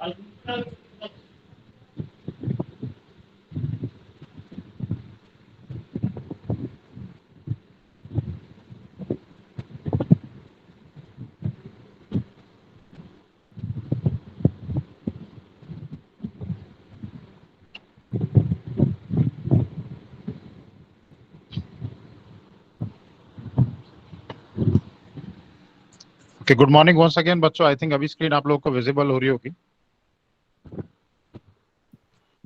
Okay, good morning once again बच्चों। I think अभी screen आप लोगों को विजिबल हो रही होगी।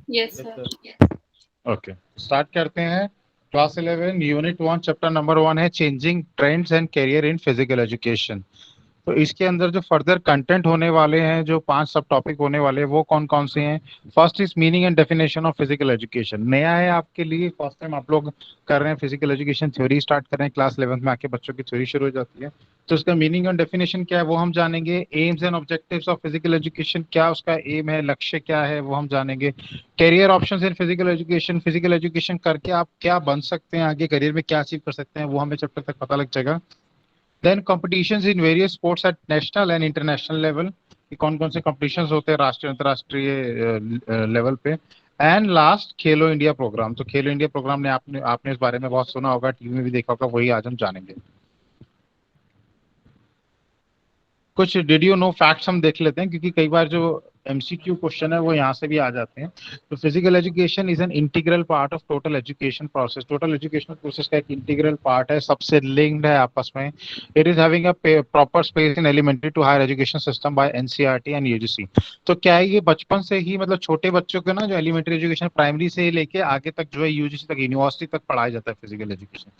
Yes sir. ओके, स्टार्ट करते हैं। क्लास 11 यूनिट 1 चैप्टर नंबर 1 है changing trends and career in physical education. तो इसके अंदर जो फर्दर कंटेंट होने वाले हैं, जो 5 सब टॉपिक होने वाले हैं, वो कौन कौन से हैं। First is meaning and definition of physical education. नया है आपके लिए, फर्स्ट टाइम आप लोग कर रहे हैं। फिजिकल एजुकेशन थ्योरी स्टार्ट कर रहे हैं। क्लास 11 में आके बच्चों की थ्योरी शुरू हो जाती है, तो उसका मीनिंग एंड डेफिनेशन क्या है वो हम जानेंगे। AIIMS and objectives of physical education, क्या उसका एम है, लक्ष्य क्या है, वो हम जानेंगे। Career options in physical education, physical education करके आप क्या बन सकते हैं, आगे करियर में क्या अचीव कर सकते हैं, वो हमें चैप्टर तक पता लग जाएगा। Then competitions in various sports at national and international level, कि कौन कौन से कॉम्पिटिशन्स होते हैं राष्ट्रीय अंतर्राष्ट्रीय लेवल पे। And last Khelo India programme. तो खेलो इंडिया प्रोग्राम ने आपने आपने इस बारे में बहुत सुना होगा, टीवी में भी देखा होगा, वही आज हम जानेंगे। कुछ डिड यू नो फैक्ट्स हम देख लेते हैं, क्योंकि कई बार जो एमसीक्यू क्वेश्चन है वो यहाँ से भी आ जाते हैं। तो physical education is an integral part of total education process. Total education process का एक इंटीग्रल पार्ट है, सबसे लिंक्ड है आपस में। It is having a proper space in elementary to higher education system by NCERT and UGC. तो क्या है, ये बचपन से ही, मतलब छोटे बच्चों को ना, जो एलिमेंट्री एजुकेशन प्राइमरी से लेके आगे तक जो है यूजीसी तक, यूनिवर्सिटी तक पढ़ाया जाता है फिजिकल एजुकेशन।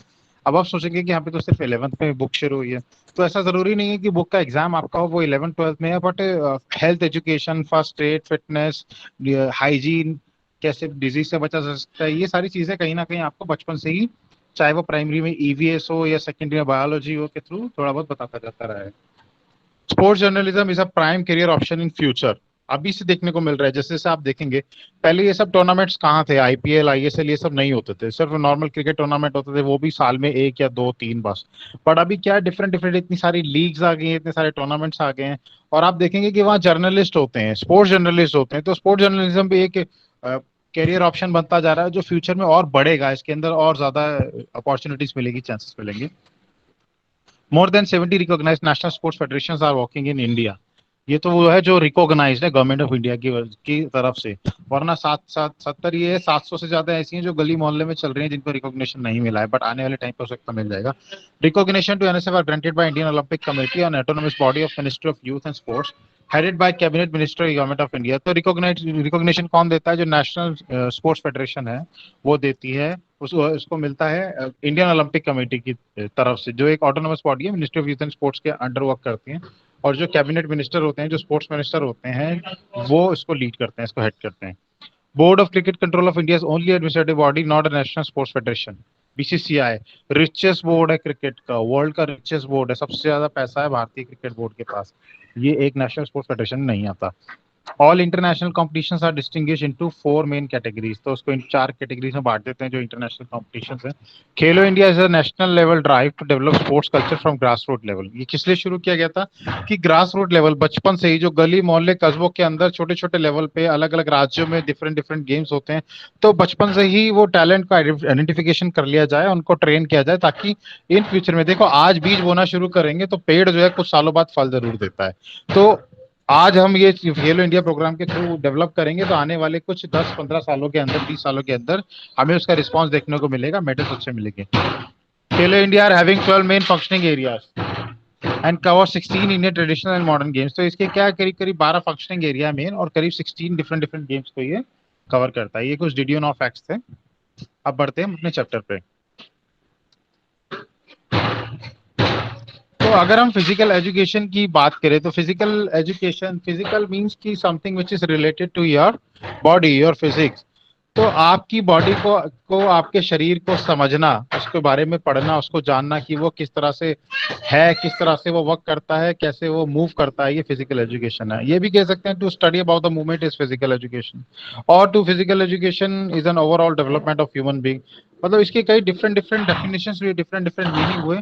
अब आप सोचेंगे कि यहाँ पे तो सिर्फ 11th में बुक शुरू हुई है, तो ऐसा जरूरी नहीं है कि बुक का एग्जाम आपका हो वो 11th-12th में है। But health education, first aid, fitness, hygiene, कैसे डिजीज से बचा जा सकता है, ये सारी चीजें कहीं ना कहीं आपको बचपन से ही, चाहे वो प्राइमरी में ईवीएस हो या सेकेंडरी में बायोलॉजी हो, के थ्रू थोड़ा बहुत बताता जाता रहा है। Sports journalism is a prime career option in future. अभी से देखने को मिल रहा है, जैसे जैसे आप देखेंगे। पहले ये सब टूर्नामेंट्स कहाँ थे, आईपीएल, आईएसएल, ये सब नहीं होते थे, सिर्फ नॉर्मल क्रिकेट टूर्नामेंट होते थे, वो भी साल में एक या दो तीन बस। बट अभी क्या, डिफरेंट डिफरेंट इतनी सारी लीग्स आ गई हैं, इतने सारे टूर्नामेंट्स आ गए हैं। और आप देखेंगे कि वहाँ जर्नलिस्ट होते हैं, स्पोर्ट्स जर्नलिस्ट होते हैं। तो स्पोर्ट्स जर्नलिज्म भी एक करियर ऑप्शन बनता जा रहा है, जो फ्यूचर में और बढ़ेगा। इसके अंदर और ज्यादा अपॉर्चुनिटीज मिलेगी, चांसेस मिलेंगे। More than 70 recognised national sports federations are working in India. ये तो वो है जो रिकॉग्नाइज्ड है गवर्नमेंट ऑफ इंडिया की तरफ से। वरना 770 ये 700 से ज्यादा ऐसी हैं जो गली मोहल्ले में चल रही हैं, जिनको रिकॉग्निशन नहीं मिला है, बट आने वाले टाइम पर उसको मिल जाएगा। Recognition to NSF are granted by Indian Olympic Committee on autonomous body of ministry of youth and sports, headed by cabinet minister government of India. तो रिकॉग्निशन कौन देता है, जो नेशनल स्पोर्ट्स फेडरेशन है वो देती है। उसको मिलता है इंडियन ओलंपिक कमेटी की तरफ से, जो एक ऑटोनोमस बॉडी है, ministry of youth and sports के अंडर वर्क करती है। और जो कैबिनेट मिनिस्टर होते हैं, जो स्पोर्ट्स मिनिस्टर होते हैं, वो इसको लीड करते हैं, इसको हेड करते हैं। Board of cricket control of India only administrative body, not a national sports federation. BCCI richest board है क्रिकेट का, वर्ल्ड का रिचेस्ट बोर्ड है, सबसे ज्यादा पैसा है भारतीय क्रिकेट बोर्ड के पास। ये एक नेशनल स्पोर्ट्स फेडरेशन नहीं आता। All international competitions are distinguish into 4 main categories. तो उसको इन 4 कैटेगरीज में बांट देते हैं जो इंटरनेशनल कॉम्पिटिशन्स हैं। Khelo India is a national level drive to develop sports culture from grass root level. ये किस लिए शुरू किया गया था, कि ग्रास रूट लेवल, बचपन से ही जो गली मोहल्ले कस्बों के अंदर छोटे छोटे लेवल पे अलग अलग राज्यों में डिफरेंट डिफरेंट गेम्स होते हैं, तो बचपन से ही वो टैलेंट का आइडेंटिफिकेशन कर लिया जाए, उनको ट्रेन किया जाए, ताकि इन फ्यूचर में, देखो आज बीज बोना शुरू करेंगे तो पेड़ जो है कुछ सालों बाद फल जरूर देता है। तो आज हम ये खेलो इंडिया प्रोग्राम के थ्रू डेवलप करेंगे, तो आने वाले कुछ 10-15 सालों के अंदर, 20 सालों के अंदर हमें उसका रिस्पांस देखने को मिलेगा, मेडल्स अच्छे मिलेंगे। Khelo India are having 12 main functioning areas and cover 16 Indian traditional and modern games. तो इसके क्या, करीब करीब 12 फंक्शनिंग एरिया मेन, और करीब 16 डिफरेंट डिफरेंट गेम्स को ये कवर करता है। ये कुछ डिड यू नो फैक्ट्स थे। अब बढ़ते हैं अपने चैप्टर पे। तो अगर हम फिजिकल एजुकेशन की बात करें, तो फिजिकल एजुकेशन, फिजिकल मींस की something which is related to your body, your physics. तो आपकी बॉडी को आपके शरीर को समझना, उसके बारे में पढ़ना, उसको जानना कि वो किस तरह से है, किस तरह से वो वर्क करता है, कैसे वो मूव करता है, ये फिजिकल एजुकेशन है। ये भी कह सकते हैं to study about the movement is physical education, और to physical education is an overall development of human being. मतलब इसके कई डिफरेंट डिफरेंट डेफिनेशंस हुए, डिफरेंट डिफरेंट मीनिंग हुए।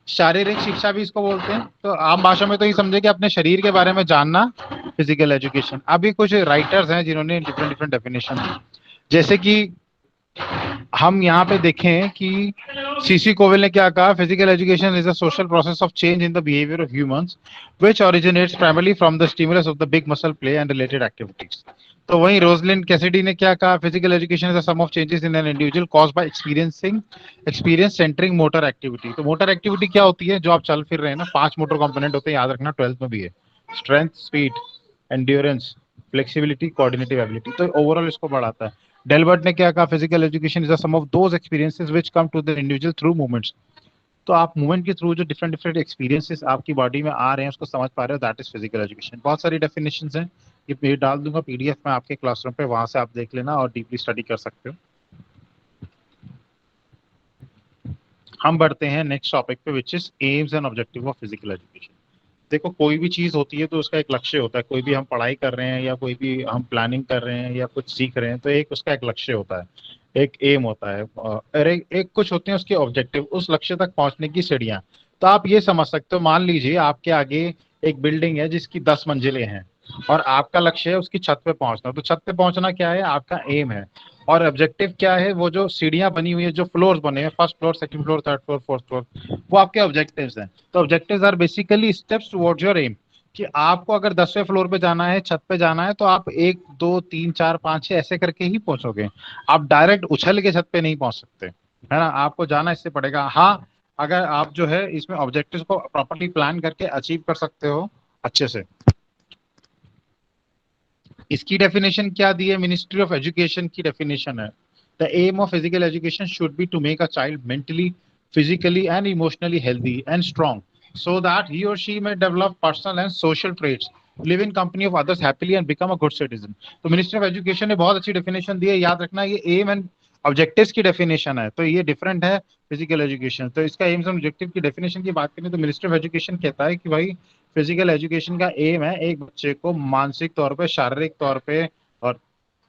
शारीरिक शिक्षा भी इसको बोलते हैं। तो आम भाषा में तो ये समझे कि अपने शरीर के बारे में जानना, फिजिकल एजुकेशन। अभी कुछ राइटर्स हैं जिन्होंने डिफरेंट डिफरेंट डेफिनेशन दी, जैसे कि हम यहाँ पे देखें कि सीसी कोविल ने क्या कहा, physical education is a social process of change in the behaviour of humans which originates primarily from the stimulus of the big muscle play and related activities. तो वहीं रोजलिन कैसिडी ने क्या कहा, physical education is a sum of changes in an individual caused by experience centering motor activity. तो motor activity क्या होती है, जो आप चल फिर रहे हैं ना, 5 मोटर कंपोनेंट होते हैं, याद रखना 12th में भी है, strength, speed, endurance, flexibility, coordinative ability. तो ओवरऑल इसको बढ़ाता है। डेलबर्ट ने क्या कहा, physical education is a sum of those experiences which come to the individual through movements. तो आप मूवमेंट के थ्रू जो डिफरेंट डिफरेंट एक्सपीरियंसेस आपकी बॉडी में आ रहे हैं उसको समझ पा रहे हो, दैट इज फिजिकल एजुकेशन। बहुत सारी डेफिनेशंस हैं, ये मैं डाल दूंगा पीडीएफ में आपके क्लासरूम पे, वहां से आप देख लेना और डीपली स्टडी कर सकते हो। हम बढ़ते हैं नेक्स्ट टॉपिक पे, which is AIIMS and objective of physical education. देखो, कोई भी चीज होती है तो उसका एक लक्ष्य होता है। कोई भी हम पढ़ाई कर रहे हैं या कोई भी हम प्लानिंग कर रहे हैं या कुछ सीख रहे हैं, तो एक उसका एक लक्ष्य होता है, एक एम होता है, और एक कुछ होते हैं उसके ऑब्जेक्टिव, उस लक्ष्य तक पहुंचने की सीढ़ियां। तो आप ये समझ सकते हो, मान लीजिए आपके आगे एक बिल्डिंग है जिसकी 10 मंजिलें हैं और आपका लक्ष्य है उसकी छत पे पहुंचना। तो छत पे पहुंचना क्या है, आपका एम है। और ऑब्जेक्टिव क्या है, वो जो सीढ़ियां बनी हुई है, जो फ्लोर्स बने हैं, first floor, second floor, third floor, fourth floor, वो आपके ऑब्जेक्टिव्स हैं। तो objectives are basically steps towards your aim, कि आपको अगर 10वें फ्लोर पे जाना है, छत पे जाना है, तो आप 1 2 3 4 5 6 ऐसे करके ही पहुंचोगे। आप डायरेक्ट उछल के छत पे नहीं पहुंच सकते, है ना, आपको जाना इससे पड़ेगा। हाँ, अगर आप जो है इसमें ऑब्जेक्टिव्स को प्रॉपर्ली प्लान करके अचीव कर सकते हो अच्छे से। इसकी डेफिनेशन क्या दी है, मिनिस्ट्री ऑफ एजुकेशन की डेफिनेशन है, the aim of physical education should be to make a child mentally, physically and emotionally healthy and strong so that he or she may develop personal and social traits, live in company of others happily and become a good citizen। तो ministry of education ने बहुत अच्छी definition दी है, याद रखना ये M and objectives की definition है, तो ये डिफरेंट है फिजिकल एजुकेशन। तो इसका एम्स एंड ऑब्जेक्टिव की डेफिनेशन की बात करें तो मिनिस्ट्री ऑफ एजुकेशन कहता है कि भाई फिजिकल एजुकेशन का एम है एक बच्चे को मानसिक तौर पे, शारीरिक तौर पे और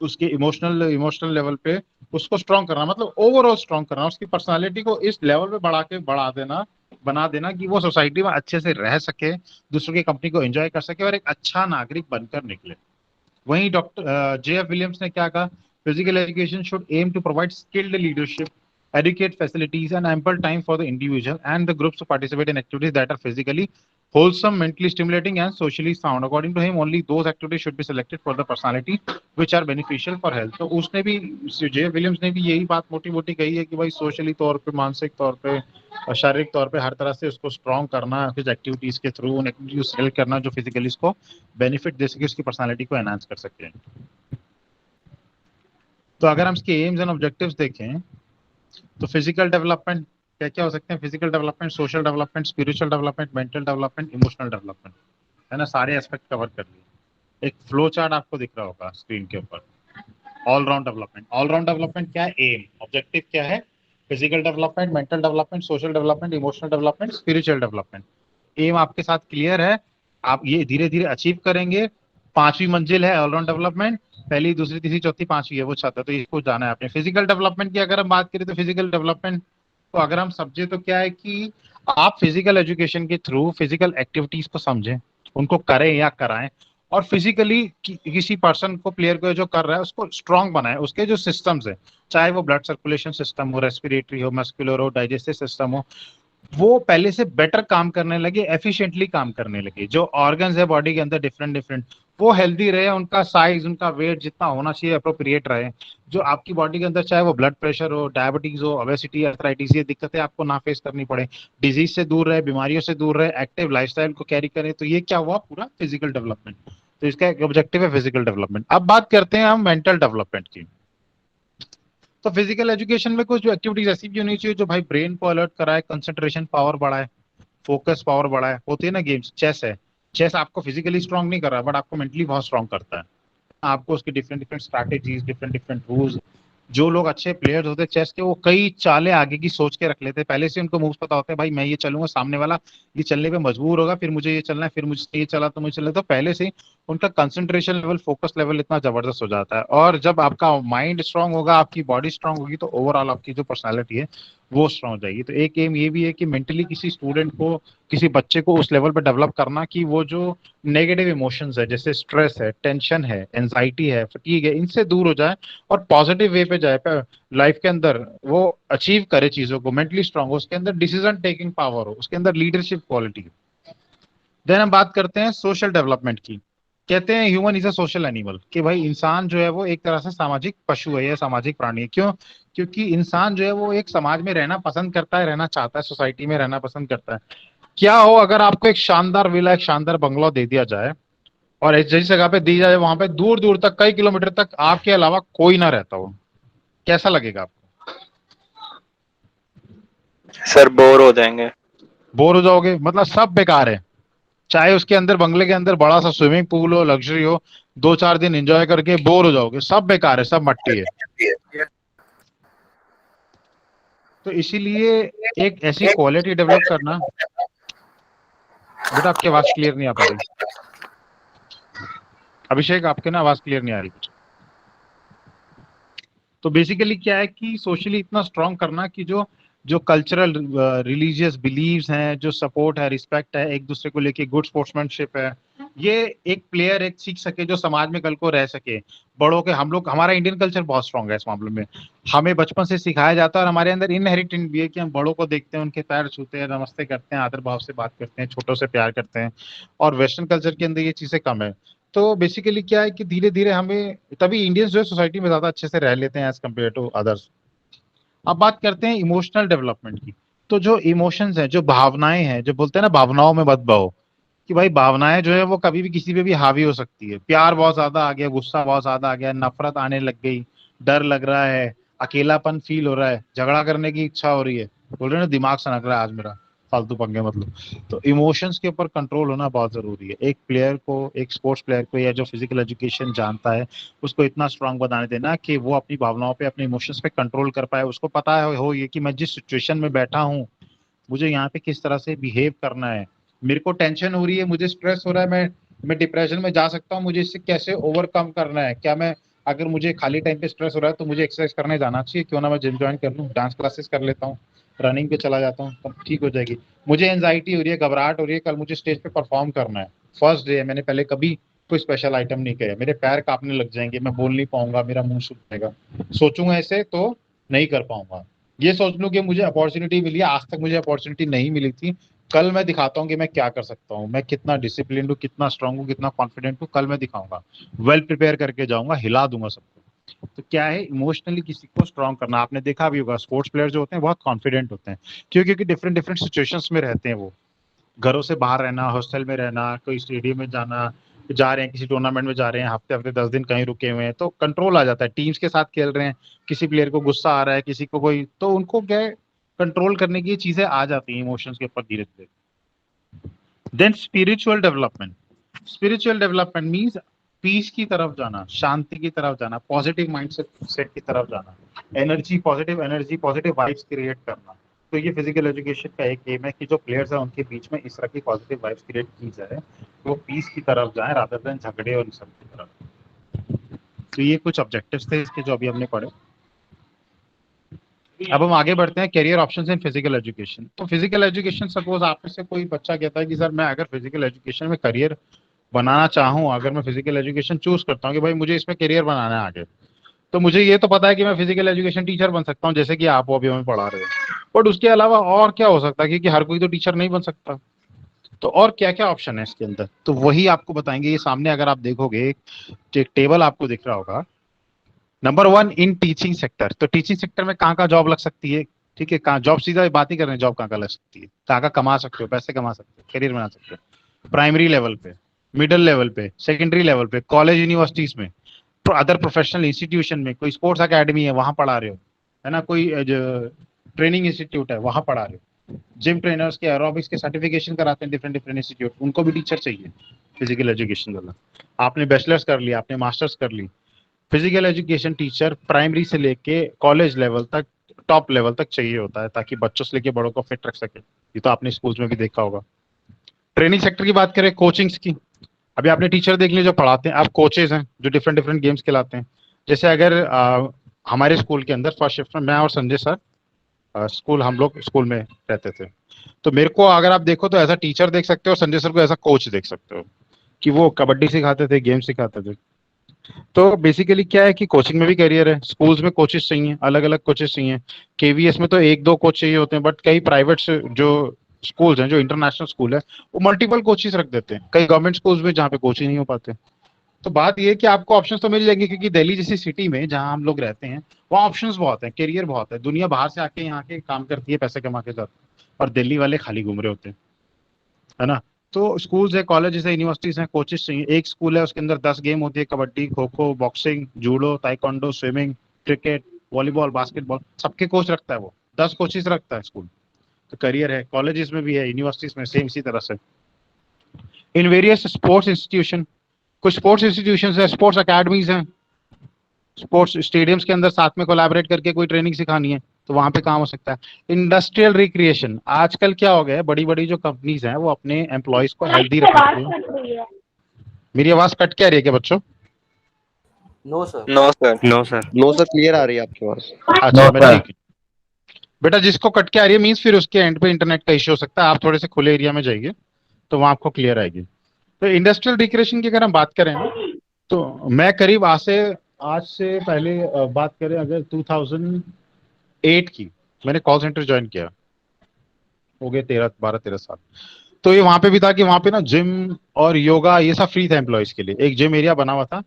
उसके इमोशनल लेवल पे उसको स्ट्रॉन्ग करना, मतलब ओवरऑल स्ट्रॉन्ग करना, उसकी पर्सनालिटी को इस लेवल पे बढ़ा देना, बना देना कि वो सोसाइटी में अच्छे से रह सके, दूसरों की कंपनी को एंजॉय कर सके और एक अच्छा नागरिक बनकर निकले। वहीं डॉक्टर जे.एफ. विलियम्स ने क्या कहा, physical education should aim to provide skilled leadership, adequate facilities and ample time for the individual and the groups to participate in activities that are physically wholesome, mentally stimulating and socially sound। According to him, only those activities should be selected for the personality which are beneficial for health। तो उसने भी, J Williams ने भी यही बात मोटी मोटी कही है कि भाई सोशली तौर पे, मानसिक तौर पे और शारीरिक तौर पे हर तरह से उसको स्ट्रॉन्ग करना, कुछ एक्टिविटीज के थ्रू उन एक्टिविटीज सेलेक्ट करना जो फिजिकली उसको बेनिफिट दे सके, उसकी पर्सनालिटी को एनहांस कर सके। तो अगर हम इसके एम्स एंड ऑब्जेक्टिव्स देखें तो फिजिकल डेवलपमेंट क्या क्या हो सकते हैं, physical development, social development, spiritual development, mental development, emotional development, है ना, सारे एस्पेक्ट कवर कर लिए। एक फ्लो चार्ट आपको दिख रहा होगा स्क्रीन के ऊपर। All round development, all round development क्या है, एम, ऑब्जेक्टिव क्या है, physical development, mental development, social development, emotional development, spiritual development. Aim आपके साथ क्लियर है, आप ये धीरे धीरे अचीव करेंगे। 5वीं मंजिल है ऑलराउंड डेवलपमेंट, पहली, दूसरी, तीसरी, चौथी, 5वीं है वो छत है, तो इसको जाना है आपने। फिजिकल डेवलपमेंट की अगर हम बात करें तो फिजिकल डेवलपमेंट को अगर हम समझे तो क्या है कि आप फिजिकल एजुकेशन के थ्रू फिजिकल एक्टिविटीज को समझें, उनको करें या कराएं, और फिजिकली किसी पर्सन को, प्लेयर को जो कर रहा है उसको स्ट्रांग बनाए, उसके जो सिस्टम्स है, चाहे वो ब्लड सर्कुलेशन सिस्टम हो, रेस्पिरेटरी हो, मस्कुलर हो, डाइजेस्टिव सिस्टम हो, वो पहले से बेटर काम करने लगे, एफिशिएंटली काम करने लगे। जो ऑर्गन्स है बॉडी के अंदर डिफरेंट डिफरेंट, वो हेल्दी रहे, उनका साइज, उनका वेट जितना होना चाहिए अप्रोप्रिएट रहे। जो आपकी बॉडी के अंदर, चाहे वो ब्लड प्रेशर हो, डायबिटीज हो, ओबेसिटी, अर्थराइटिस, ये दिक्कतें आपको ना फेस करनी पड़े, डिजीज से दूर रहे, बीमारियों से दूर रहे, एक्टिव लाइफस्टाइल को कैरी करें, तो ये क्या हुआ, पूरा फिजिकल डेवलपमेंट। तो इसका एक ऑब्जेक्टिव है फिजिकल डेवलपमेंट। अब बात करते हैं हम मेंटल डेवलपमेंट की। तो फिजिकल एजुकेशन में कुछ एक्टिविटीज ऐसी भी होनी चाहिए जो भाई ब्रेन को अलर्ट कराए, कंसंट्रेशन पावर बढ़ाए, फोकस पावर बढ़ाए। होती है ना गेम्स, चेस है, चेस आपको फिजिकली स्ट्रांग नहीं कर रहा बट आपको मेंटली बहुत स्ट्रांग करता है। आपको उसकी different different strategies, different different rules, जो लोग अच्छे प्लेयर्स होते हैं चेस के, वो कई चालें आगे की सोच के रख लेते हैं, पहले से उनको मूव्स पता होते हैं, भाई मैं ये चलूंगा, सामने वाला ये चलने पे मजबूर होगा, फिर मुझे ये चलना है, फिर मुझे ये चला तो मुझे चलना, तो पहले से ही उनका कंसंट्रेशन लेवल, फोकस लेवल इतना जबरदस्त हो जाता है। और जब आपका माइंड स्ट्रांग होगा, आपकी बॉडी स्ट्रांग होगी, तो ओवरऑल आपकी जो पर्सनैलिटी है वो स्ट्रांग हो जाएगी। तो एक एम ये भी है कि मेंटली किसी स्टूडेंट को, किसी बच्चे को उस लेवल पे डेवलप करना कि वो जो नेगेटिव इमोशंस है, जैसे स्ट्रेस है, टेंशन है, एंजाइटी है, फटीग है, इनसे दूर हो जाए और पॉजिटिव वे पे जाए, लाइफ के अंदर वो अचीव करे चीजों को, मेंटली स्ट्रांग हो, उसके अंदर डिसीजन टेकिंग पावर हो, उसके अंदर लीडरशिप क्वालिटी। देन हम बात करते हैं सोशल डेवलपमेंट की। कहते हैं human is a social animal, कि भाई इंसान जो है वो एक तरह से सामाजिक पशु है या सामाजिक प्राणी है। क्यों? क्योंकि इंसान जो है वो एक समाज में रहना पसंद करता है, रहना चाहता है, सोसाइटी में रहना पसंद करता है। क्या हो अगर आपको एक शानदार विला, एक शानदार बंगला दे दिया जाए और जिस जगह पे दी जाए वहां पे दूर दूर तक, कई किलोमीटर तक आपके अलावा कोई ना रहता हो, कैसा लगेगा आपको? सर बोर हो जाएंगे। बोर हो जाओगे, मतलब सब बेकार है। चाहे उसके अंदर, बंगले के अंदर बड़ा सा स्विमिंग पूल हो, लग्जरी हो, 2-4 दिन एंजॉय करके बोर हो जाओगे, सब बेकार है, सब मट्टी है। तो इसीलिए एक ऐसी क्वालिटी डेवलप करना। बेटा आपकी आवाज क्लियर नहीं आ पा रही। अभिषेक आपके ना आवाज क्लियर नहीं आ रही कुछ। तो बेसिकली क्या है कि सोशली इतना स्ट्रांग करना कि जो जो कल्चरल रिलीजियस बिलीव्स हैं, जो सपोर्ट है, रिस्पेक्ट है एक दूसरे को लेके, गुड स्पोर्ट्समैनशिप है, ये एक प्लेयर एक सीख सके जो समाज में कल को रह सके। बड़ों के, हम लोग, हमारा इंडियन कल्चर बहुत स्ट्रांग है इस मामले में। हमें बचपन से सिखाया जाता है और हमारे अंदर इनहेरिटेंट भी है कि हम बड़ों को देखते हैं, उनके पैर छूते हैं, नमस्ते करते हैं, आदर भाव से बात करते हैं, छोटों से प्यार करते हैं। और वेस्टर्न कल्चर के अंदर ये चीजें कम है। तो बेसिकली क्या है कि धीरे धीरे हमें, तभी इंडियंस जो है सोसाइटी में ज्यादा अच्छे से रह लेते हैं एज कम्पेयर टू अदर्स। अब बात करते हैं इमोशनल डेवलपमेंट की। तो जो इमोशंस हैं, जो भावनाएं हैं, जो बोलते हैं ना भावनाओं में मत बहो, कि भाई भावनाएं जो है वो कभी भी किसी पे भी हावी हो सकती है। प्यार बहुत ज्यादा आ गया, गुस्सा बहुत ज्यादा आ गया, नफरत आने लग गई, डर लग रहा है, अकेलापन फील हो रहा है, झगड़ा करने की इच्छा हो रही है, बोल रहे हैं ना दिमाग सनक रहा है आज मेरा, फालतू पंगे मतलब। तो इमोशंस के ऊपर कंट्रोल होना बहुत जरूरी है। एक प्लेयर को, एक स्पोर्ट्स प्लेयर को, या जो फिजिकल एजुकेशन जानता है, उसको इतना स्ट्रांग बनाने देना कि वो अपनी भावनाओं पे, अपने इमोशंस पे कंट्रोल कर पाए। उसको पता है हो ये कि मैं जिस सिचुएशन में बैठा हूँ, मुझे यहाँ पे किस तरह से बिहेव करना है। मेरे को टेंशन हो रही है, मुझे स्ट्रेस हो रहा है, मैं डिप्रेशन में जा सकता हूँ, मुझे इससे कैसे ओवरकम करना है। क्या मैं, अगर मुझे खाली टाइम पे स्ट्रेस हो रहा है तो मुझे एक्सरसाइज करने जाना चाहिए, क्यों ना मैं जिम ज्वाइन कर लूँ, डांस क्लासेस कर लेता हूँ, रनिंग पे चला जाता हूँ, तब ठीक हो जाएगी। मुझे एंजाइटी हो रही है, घबराहट हो रही है, कल मुझे स्टेज पे परफॉर्म करना है, फर्स्ट डे है, मैंने पहले कभी कोई स्पेशल आइटम नहीं किया, मेरे पैर कांपने लग जाएंगे, मैं बोल नहीं पाऊंगा, मेरा मुंह सूख जाएगा, सोचूंगा ऐसे तो नहीं कर पाऊंगा। ये सोच लूं कि मुझे अपॉर्चुनिटी मिली है, आज तक मुझे अपॉर्चुनिटी नहीं मिली थी, कल मैं दिखाता हूँ कि मैं क्या कर सकता हूँ, मैं कितना डिसिप्लिन हूँ, कितना स्ट्रांग हूँ, कितना कॉन्फिडेंट हूँ, कल मैं दिखाऊंगा, वेल प्रिपेयर करके जाऊंगा, हिला दूंगा सबको। तो क्या है, इमोशनली किसी को स्ट्रांग करना। आपने देखा भी होगा स्पोर्ट्स प्लेयर जो होते हैं बहुत कॉन्फिडेंट होते हैं। क्यों? क्योंकि डिफरेंट डिफरेंट सिचुएशंस में रहते हैं वो, घरों से बाहर रहना, हॉस्टल में रहना, कोई स्टेडियम में जाना, जा रहे हैं किसी टूर्नामेंट में, जा रहे हैं हफ्ते हफ्ते 10 दिन कहीं रुके हुए हैं, तो कंट्रोल आ जाता है। टीम्स के साथ खेल रहे हैं, किसी प्लेयर को गुस्सा आ रहा है, किसी को कोई, तो उनको क्या है, कंट्रोल करने की चीजें आ जाती हैं इमोशंस के ऊपर धीरे धीरे। Then spiritual development. Spiritual development means peace की तरफ जाना, शांति की तरफ जाना, पॉजिटिव माइंडसेट सेट की तरफ जाना, एनर्जी, पॉजिटिव वाइब्स क्रिएट करना। तो ये फिजिकल एजुकेशन का एक एम है कि जो प्लेयर्स हैं उनके बीच में इस तरह की पॉजिटिव वाइब्स क्रिएट की जाए, वो पीस की तरफ जाए रादर देन झगड़े और सब की तरफ। तो ये कुछ ऑब्जेक्टिव्स थे इसके जो अभी हमने पढ़े। अब हम आगे बढ़ते हैं, career options in physical education. तो फिजिकल एजुकेशन, सपोज आप में से कोई बच्चा कहता है कि सर मैं अगर फिजिकल एजुकेशन में करियर बनाना चाहूँ, अगर मैं फिजिकल एजुकेशन चूज करता हूँ कि भाई मुझे इसमें करियर बनाना है आगे, तो मुझे ये तो पता है कि मैं फिजिकल एजुकेशन टीचर बन सकता हूँ, जैसे कि आप वो अभी हमें पढ़ा रहे हो, बट उसके अलावा और क्या हो सकता है, क्योंकि हर कोई तो टीचर नहीं बन सकता। तो और क्या क्या ऑप्शन है इसके अंदर, तो वही आपको बताएंगे। ये सामने अगर आप देखोगे, एक टेबल आपको दिख रहा होगा। Number 1 in teaching sector. तो टीचिंग सेक्टर में कहाँ कहाँ जॉब लग सकती है? ठीक है, कहाँ जॉब, सीधा बात ही कर रहे हैं, जॉब कहाँ कहाँ लग सकती है, कहाँ कहाँ कमा सकते हो, पैसे कमा सकते हो, करियर बना सकते हो। प्राइमरी लेवल पे, मिडिल लेवल पे, सेकेंडरी लेवल पे, कॉलेज यूनिवर्सिटीज में, अदर प्रोफेशनल इंस्टीट्यूशन में, कोई स्पोर्ट्स अकेडमी है वहां पढ़ा रहे हो, है ना, कोई ट्रेनिंग इंस्टीट्यूट है वहां पढ़ा रहे हो, जिम ट्रेनर्स के, एरोबिक्स के सर्टिफिकेशन कराते हैं डिफरेंट डिफरेंट इंस्टीट्यूट, उनको भी टीचर चाहिए फिजिकल एजुकेशन वाला। आपने बैचलर्स कर लिया, आपने मास्टर्स कर ली, फिजिकल एजुकेशन टीचर प्राइमरी से लेके कॉलेज लेवल तक, टॉप लेवल तक चाहिए होता है, ताकि बच्चों से लेके बड़ों को फिट रख सके। ये तो आपने स्कूल्स में भी देखा होगा। ट्रेनिंग सेक्टर की बात करें, कोचिंग्स की, अभी आपने टीचर देख लिया जो पढ़ाते हैं, अब कोचेज हैं जो डिफरेंट डिफरेंट गेम्स खिलाते हैं। जैसे अगर हमारे स्कूल के अंदर फर्स्ट शिफ्ट में मैं और संजय सर स्कूल, हम लोग स्कूल में रहते थे। तो मेरे को अगर आप देखो तो ऐसा टीचर देख सकते हो, संजय सर को ऐसा कोच देख सकते हो कि वो कबड्डी सिखाते थे, गेम सिखाते थे। तो बेसिकली क्या है कि कोचिंग में भी करियर है, स्कूल्स में कोचेस चाहिए, अलग अलग कोचेस चाहिए। केवीएस में तो एक दो कोच चाहिए होते हैं, बट कई प्राइवेट जो स्कूल्स हैं, जो इंटरनेशनल स्कूल है, वो मल्टीपल कोचेस रख देते हैं, कई गवर्नमेंट स्कूल्स में जहाँ पे कोच ही नहीं हो पाते। तो बात ये है कि आपको ऑप्शंस तो मिल जाएंगे, क्योंकि दिल्ली जैसी सिटी में जहाँ हम लोग रहते हैं, वहाँ ऑप्शंस बहुत है, करियर बहुत है, दुनिया बाहर से आके यहाँ के काम करती है, पैसे कमा के जाती है, और दिल्ली वाले खाली घूम रहे होते हैं, है ना। तो स्कूल्स है, कॉलेजेस है, यूनिवर्सिटीज हैं, कोचेस चाहिए। एक स्कूल है उसके अंदर 10 गेम होती है, kabaddi, kho kho, boxing, judo, taekwondo, swimming, cricket, volleyball, basketball, सबके कोच रखता है वो, 10 कोचेस रखता है स्कूल। तो करियर है, कॉलेजेस में भी है, यूनिवर्सिटीज में सेम इसी तरह से। इन वेरियस स्पोर्ट्स इंस्टीट्यूशन, कुछ स्पोर्ट्स इंस्टीट्यूशन है, स्पोर्ट्स अकेडमीज हैं, स्पोर्ट्स स्टेडियम्स के अंदर साथ में कोलैबोरेट करके कोई ट्रेनिंग सिखानी है तो वहां पे काम हो सकता है। इंडस्ट्रियल रिक्रिएशन, आजकल क्या हो गया है, बड़ी बड़ी जो कंपनीज हैं वो अपने एम्प्लॉयज को हेल्दी रखने के लिए। मेरी आवाज कट क्या रही है क्या बच्चों? No sir. No sir. No sir. No sir, clear आ रही है आपकी आवाज। अच्छा, मैं ठीक है बेटा। जिसको कट के आ रही है मीन्स फिर उसके एंड पे इंटरनेट का इश्यू हो सकता है, आप थोड़े से खुले एरिया में जाइए तो वहां आपको क्लियर आएगी। तो इंडस्ट्रियल रिक्रिएशन की अगर हम बात करें ना, तो मैं करीब आज से पहले बात करें अगर 2008 की, मैंने कॉल सेंटर ज्वाइन किया, हो गए 12-13 साल। तो ये वहां पे भी था कि वहां पे ना जिम और योगा ये सब फ्री था एम्प्लॉयज के लिए, एक जिम एरिया बना हुआ था।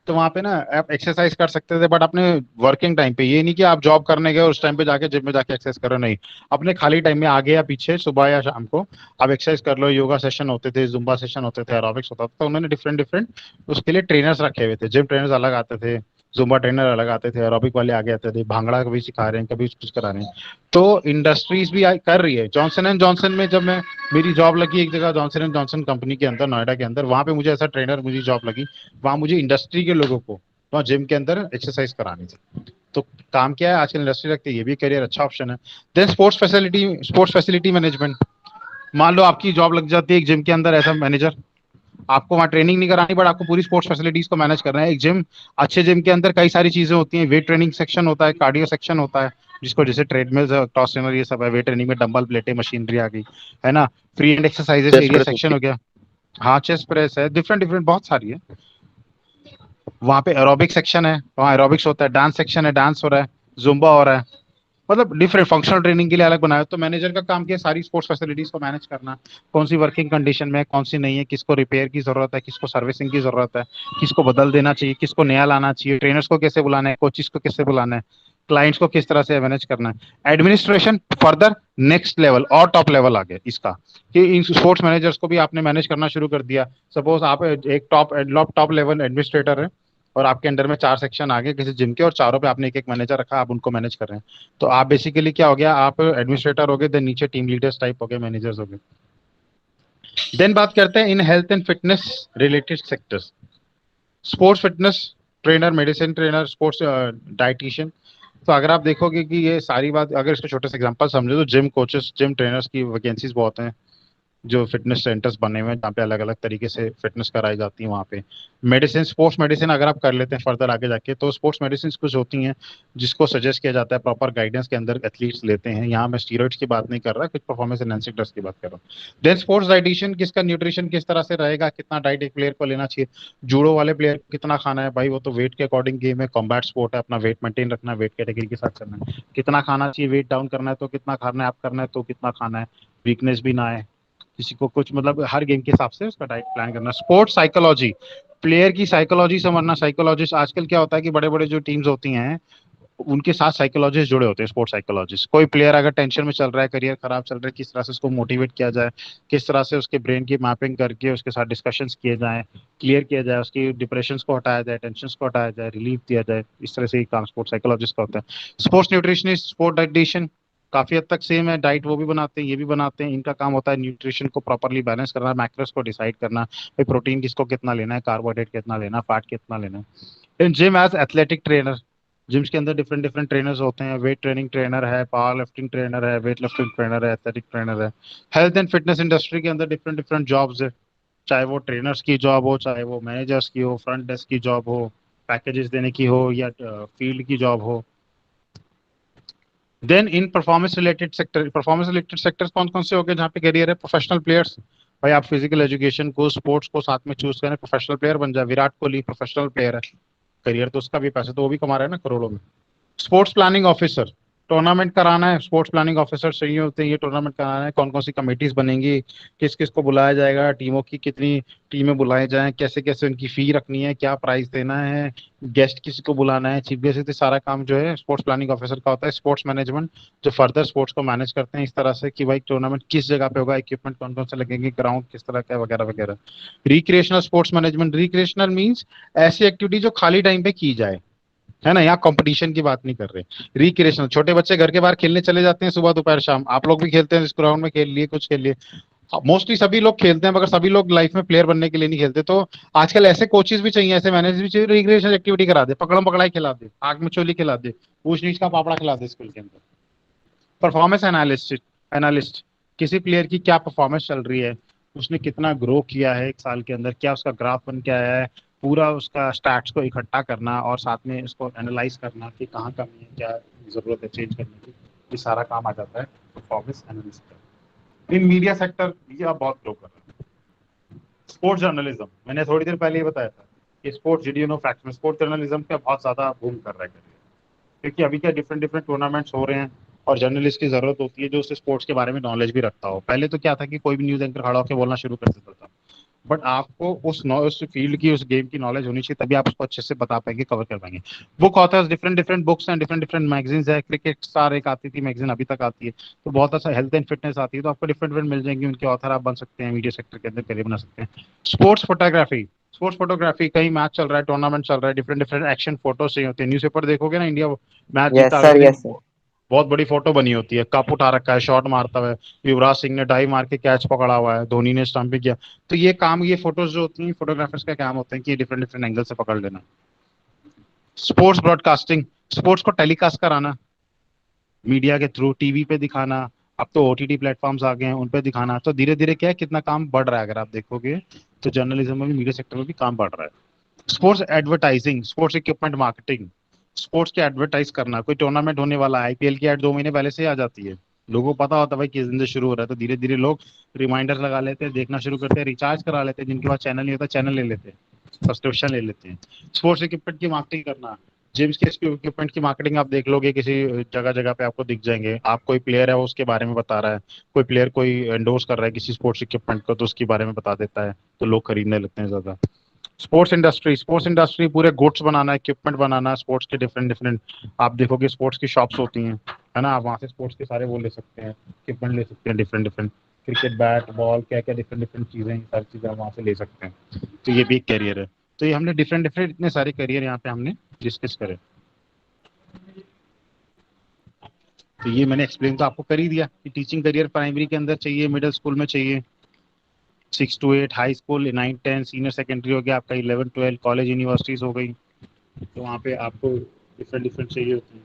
तो वहां पे ना आप एक्सरसाइज कर सकते थे, बट अपने वर्किंग टाइम पे, ये नहीं कि आप जॉब करने गए उस टाइम पे जाके जिम में जाके एक्सरसाइज करो, नहीं, अपने खाली टाइम में आगे या पीछे सुबह या शाम को आप एक्सरसाइज कर लो। योगा सेशन होते थे, जुम्बा सेशन होते थे, एरोबिक्स होता था। तो उन्होंने डिफरेंट डिफरेंट उसके लिए ट्रेनर्स रखे हुए थे, जिम ट्रेनर्स अलग आते थे, जुम्बा ट्रेनर अलग आते थे, एरोबिक वाले आगे आते थे, भांगड़ा कभी सिखा रहे हैं, कभी कुछ करा रहे हैं। तो इंडस्ट्रीज भी कर रही है। जॉनसन एंड जॉनसन में जब मैं, मेरी जॉब लगी एक जगह जॉनसन एंड जॉनसन कंपनी के अंदर नोएडा के अंदर, वहां पे मुझे ऐसा ट्रेनर, मुझे जॉब लगी, वहां मुझे इंडस्ट्री के लोगों को वहाँ जिम के अंदर एक्सरसाइज करानी थी। तो काम क्या है आजकल इंडस्ट्री रखती है, ये भी करियर अच्छा ऑप्शन है। देन स्पोर्ट्स फैसिलिटी मैनेजमेंट, मान लो आपकी जॉब लग जाती है एक जिम के अंदर एज अ मैनेजर, आपको वहाँ ट्रेनिंग नहीं करानी, बट आपको पूरी स्पोर्ट्स फैसिलिटीज को मैनेज करना है। एक जिम, अच्छे जिम के अंदर कई सारी चीजें होती हैं, वेट ट्रेनिंग सेक्शन होता है, कार्डियो सेक्शन होता है, जिसको जैसे ट्रेडमिल्स, क्रॉस ट्रेनर, ये सब है। वेट ट्रेनिंग में डंबल, प्लेटें, मशीनरी आ गई, है ना। Free and exercises chest area press section होती हो गया, हाँ, चेस्ट प्रेस है, डिफरेंट डिफरेंट बहुत सारी है। वहाँ पे एरोबिक सेक्शन है, वहाँ एरोबिक्स होता है, डांस सेक्शन है, डांस हो रहा है, जुम्बा हो रहा है, मतलब डिफरेंट फंक्शनल ट्रेनिंग के लिए अलग बनाया। तो मैनेजर का काम किया सारी स्पोर्ट्स फैसिलिटीज को मैनेज करना, कौन सी वर्किंग कंडीशन में है, कौन सी नहीं है, किसको रिपेयर की जरूरत है, किसको सर्विसिंग की जरूरत है, किसको बदल देना चाहिए, किसको नया लाना चाहिए, ट्रेनर्स को कैसे बुलाना है, कोचिस को कैसे बुलाना है, क्लाइंट्स को किस तरह से मैनेज करना है। एडमिनिस्ट्रेशन फर्दर नेक्स्ट लेवल और टॉप लेवल आ गया इसका, कि इन स्पोर्ट्स मैनेजर्स को भी आपने मैनेज करना शुरू कर दिया। सपोज आप एक टॉप लेवल एडमिनिस्ट्रेटर है, और आपके अंडर में 4 सेक्शन आ गए किसी जिम के, और चारों पे आपने एक एक मैनेजर रखा, आप उनको मैनेज कर रहे हैं। तो आप बेसिकली क्या हो गया, आप एडमिनिस्ट्रेटर हो गए, देन नीचे टीम लीडर्स टाइप हो गए, मैनेजर्स हो गए। देन बात करते हैं in health and fitness related sectors, sports fitness trainer, medicine trainer, sports dietitian. तो अगर आप देखोगे कि ये सारी बात, अगर इसको छोटे से एग्जांपल समझे तो जिम कोचेस, जिम ट्रेनर्स की वैकेंसीज बहुत हैं, जो फिटनेस सेंटर्स बने हुए हैं जहाँ पे अलग अलग तरीके से फिटनेस कराई जाती है। वहाँ पे मेडिसिन, स्पोर्ट्स मेडिसिन अगर आप कर लेते हैं फर्दर आगे जाके, तो स्पोर्ट्स मेडिसिन कुछ होती हैं जिसको सजेस्ट किया जाता है, प्रॉपर गाइडेंस के अंदर एथलीट्स लेते हैं। यहाँ मैं स्टीरॉइड्स की बात नहीं कर रहा, कुछ परफॉर्मेंस एनहांसिंग ड्रग्स की बात कर रहा हूँ। देन स्पोर्ट्स डाइटिशियन, किसका न्यूट्रिशन किस तरह से रहेगा, कितना डाइट एक प्लेयर को लेना चाहिए, जूडो वाले प्लेयर को कितना खाना है, भाई वो तो वेट के अकॉर्डिंग गेम है, कॉम्बैट स्पोर्ट है, अपना वेट मेंटेन रखना है, वेट कैटेगरी के साथ चलना है, कितना खाना चाहिए, वेट डाउन करना है तो कितना खाना है, आप करना है तो कितना खाना है, वीकनेस भी ना है किसी को कुछ, मतलब हर गेम के हिसाब से उसका डाइट प्लान करना। स्पोर्ट्स साइकोलॉजी, प्लेयर की साइकोलॉजी समझना। साइकोलॉजिस्ट आजकल क्या होता है कि बड़े बड़े जो टीम्स होती हैं उनके साथ साइकोलॉजिस्ट जुड़े होते हैं, स्पोर्ट्स साइकोलॉजिस्ट। कोई प्लेयर अगर टेंशन में चल रहा है, करियर खराब चल रहा है, किस तरह से उसको मोटिवेट किया जाए, किस तरह से उसके ब्रेन की मैपिंग करके उसके साथ डिस्कशंस किए जाएं, क्लियर किया जाए, उसकी डिप्रेशन को हटाया जाए, टेंशन को हटाया जाए, रिलीफ दिया जाए, इस तरह से ही काम स्पोर्ट्स साइकोलॉजिस्ट का होता है। स्पोर्ट्स न्यूट्रिशनिस्ट, स्पोर्ट डाइटिशियन, काफी हद तक सेम है, डाइट वो भी बनाते हैं, ये भी बनाते हैं। इनका काम होता है न्यूट्रिशन को प्रॉपरली बैलेंस करना, मैक्रोस को डिसाइड करना, भाई प्रोटीन किसको कितना लेना है, कार्बोहाइड्रेट कितना लेना है, फैट कितना लेना है। In gym as athletic trainer, gyms के अंदर डिफरेंट डिफरेंट ट्रेनर्स होते हैं, वेट ट्रेनिंग ट्रेनर है, पावर लिफ्टिंग ट्रेनर है, वेट लिफ्टिंग ट्रेनर है, एथलेटिक ट्रेनर है। हेल्थ एंड फिटनेस इंडस्ट्री के अंदर डिफरेंट डिफरेंट जॉब्स है, चाहे वो ट्रेनर्स की जॉब हो, चाहे वो मैनेजर्स की हो, फ्रंट डेस्क की जॉब हो, पैकेजेस देने की हो, या फील्ड की जॉब हो। Then in performance related sectors कौन कौन से हो गए जहाँ पे करियर है? प्रोफेशनल प्लेयर्स, भाई आप फिजिकल एजुकेशन को, स्पोर्ट्स को साथ में चूज करें, प्रोफेशनल प्लेयर बन जाए। विराट कोहली प्रोफेशनल प्लेयर है, करियर तो उसका भी, पैसे तो वो भी कमा रहा है ना करोड़ों में। स्पोर्ट्स प्लानिंग ऑफिसर, टूर्नामेंट कराना है, स्पोर्ट्स प्लानिंग ऑफिसर चाहिए होते हैं, ये टूर्नामेंट कराना है, कौन कौन सी कमेटीज बनेंगी, किस किस को बुलाया जाएगा, टीमों की कितनी टीमें बुलाए जाएं, कैसे कैसे उनकी फी रखनी है, क्या प्राइस देना है, गेस्ट किसी को बुलाना है, चीफ गेस्ट, सारा काम जो है स्पोर्ट्स प्लानिंग ऑफिसर का होता है। स्पोर्ट्स मैनेजमेंट, जो फर्दर स्पोर्ट्स को मैनेज करते हैं इस तरह से कि भाई टूर्नामेंट किस जगह पे होगा, इक्विपमेंट कौन कौन से लगेंगे, ग्राउंड किस तरह का है, वगैरह वगैरह। Recreational sports management, recreational means ऐसी एक्टिविटी जो खाली टाइम पे की जाए, है ना, यहाँ कंपटीशन की बात नहीं कर रहे। रिक्रिएशनल, छोटे बच्चे घर के बाहर खेलने चले जाते हैं सुबह दोपहर शाम, आप लोग भी खेलते हैं, इस ग्राउंड में खेल लिए, कुछ खेल लिए, मोस्टली सभी लोग खेलते हैं, मगर सभी लोग लाइफ में प्लेयर बनने के लिए नहीं खेलते। तो आजकल ऐसे कोचेस भी चाहिए, ऐसे मैनेजर भी चाहिए, रिक्रिएशनल एक्टिविटी करा दे, पकड़म पकड़ाई खिला दे, आग में चोली खिला दे, ऊंच नीच का पापड़ा खिला दे स्कूल के अंदर। परफॉर्मेंस एनालिस्ट, एनालिस्ट, किसी प्लेयर की क्या परफॉर्मेंस चल रही है, उसने कितना ग्रो किया है एक साल के अंदर, क्या उसका ग्राफ बन के आया है, पूरा उसका स्टैट्स को इकट्ठा करना और साथ में इसको एनालाइज करना कि कहाँ कमी है, क्या जरूरत है चेंज करने की, ये सारा काम आ जाता है परफॉर्मेंस एनालिस्ट का। इन मीडिया सेक्टर ये आप बहुत ग्रो कर रहे हैं। स्पोर्ट्स जर्नलिज्म, मैंने थोड़ी देर पहले ही बताया था कि स्पोर्ट्स वीडियो नो फैक्ट्स में स्पोर्ट्स जर्नलिज्म का बहुत ज्यादा बूम कर रहा है, क्योंकि अभी क्या डिफरेंट डिफरेंट टूर्नामेंट्स हो रहे हैं और जर्नलिस्ट की जरूरत होती है जो उसे स्पोर्ट्स के बारे में नॉलेज भी रखता हो। पहले तो क्या था कि कोई भी न्यूज एंकर खड़ा होकर बोलना शुरू कर देता था, बट आपको उस फील्ड की, उस गेम की नॉलेज होनी चाहिए, तभी आप उसको अच्छे से बता पाएंगे, कवर कर पाएंगे। Book authors, different different books and different different magazines है। क्रिकेट स्टार एक आती थी मैगजीन, अभी तक आती है, तो बहुत अच्छा। हेल्थ एंड फिटनेस आती है, तो आपको डिफरेंट डिफरेंट मिल जाएंगे, उनके ऑथर आप बन सकते हैं, मीडिया सेक्टर के अंदर करियर बना सकते हैं। स्पोर्ट्स फोटोग्राफी, स्पोर्ट्स फोटोग्राफी, कहीं मैच चल रहा है, टूर्नामेंट चल रहा है, डिफरेंट डिफरेंट एक्शन फोटोज चाहिए होते हैं। न्यूज़पेपर देखोगे ना, इंडिया मैच जीता, यस अगले सर, दिन यस सर। बहुत बड़ी फोटो बनी होती है, कप उठा रखा है, शॉट मारता हुआ है, युवराज सिंह ने डाई मार के कैच पकड़ा हुआ है, धोनी ने स्टंप भी किया। तो ये काम, ये फोटोज जो होती हैं फोटोग्राफर्स का काम होते हैं कि डिफरेंट डिफरेंट एंगल से पकड़ लेना। स्पोर्ट्स ब्रॉडकास्टिंग, स्पोर्ट्स को टेलीकास्ट कराना, मीडिया के थ्रू टीवी पे दिखाना, अब तो ओटीटी प्लेटफॉर्म्स आ गए हैं, उन पे दिखाना। तो धीरे धीरे क्या है, कितना काम बढ़ रहा है, अगर आप देखोगे तो जर्नलिज्म में भी, मीडिया सेक्टर में भी काम बढ़ रहा है। Sports advertising, sports equipment marketing, sports के एडवर्टाइज करना, कोई टूर्नामेंट होने वाला है, आईपीएल की एड 2 महीने पहले से आ जाती है, लोगों को पता होता है भाई किस दिन से शुरू हो रहा है, तो धीरे धीरे लोग रिमाइंडर लगा लेते हैं, देखना शुरू करते हैं, रिचार्ज करा लेते हैं, जिनके पास चैनल नहीं होता चैनल ले लेते हैं, सब्सक्रिप्शन ले लेते हैं। स्पोर्ट्स इक्विपमेंट की मार्केटिंग करना, जिम्स के इक्विपमेंट की मार्केटिंग आप देख लोगे, किसी जगह जगह पे आपको दिख जाएंगे। आप कोई प्लेयर है वो उसके बारे में बता रहा है, कोई प्लेयर कोई एंडोर्स कर रहा है किसी स्पोर्ट्स इक्विपमेंट को, तो उसके बारे में बता देता है, तो लोग खरीदने लगते हैं ज्यादा। स्पोर्ट्स इंडस्ट्री, स्पोर्ट्स इंडस्ट्री पूरे गुड्स बनाना, इक्विपमेंट बनाना, स्पोर्ट्स के डिफरेंट डिफरेंट, आप देखोगे स्पोर्ट्स की शॉप्स होती हैं, है ना, आप वहाँ से स्पोर्ट्स के सारे वो ले सकते हैं, इक्विपमेंट ले सकते हैं, different different cricket bat ball, क्या क्या डिफरेंट डिफरेंट चीजें, सारी चीजें आप वहाँ से ले सकते हैं। तो ये भी एक कैरियर है। तो ये हमने डिफरेंट डिफरेंट इतने सारे करियर यहाँ पे हमने डिस्कस करे। तो ये मैंने एक्सप्लेन तो आपको कर ही दिया कि टीचिंग करियर प्राइमरी के अंदर चाहिए, मिडिल स्कूल में चाहिए, 6 to 8 high school, 9 10 senior secondary हो गया आपका, 11 12 कॉलेज यूनिवर्सिटीज हो गई, तो वहाँ पे आपको डिफरेंट डिफरेंट चाहिए होती है।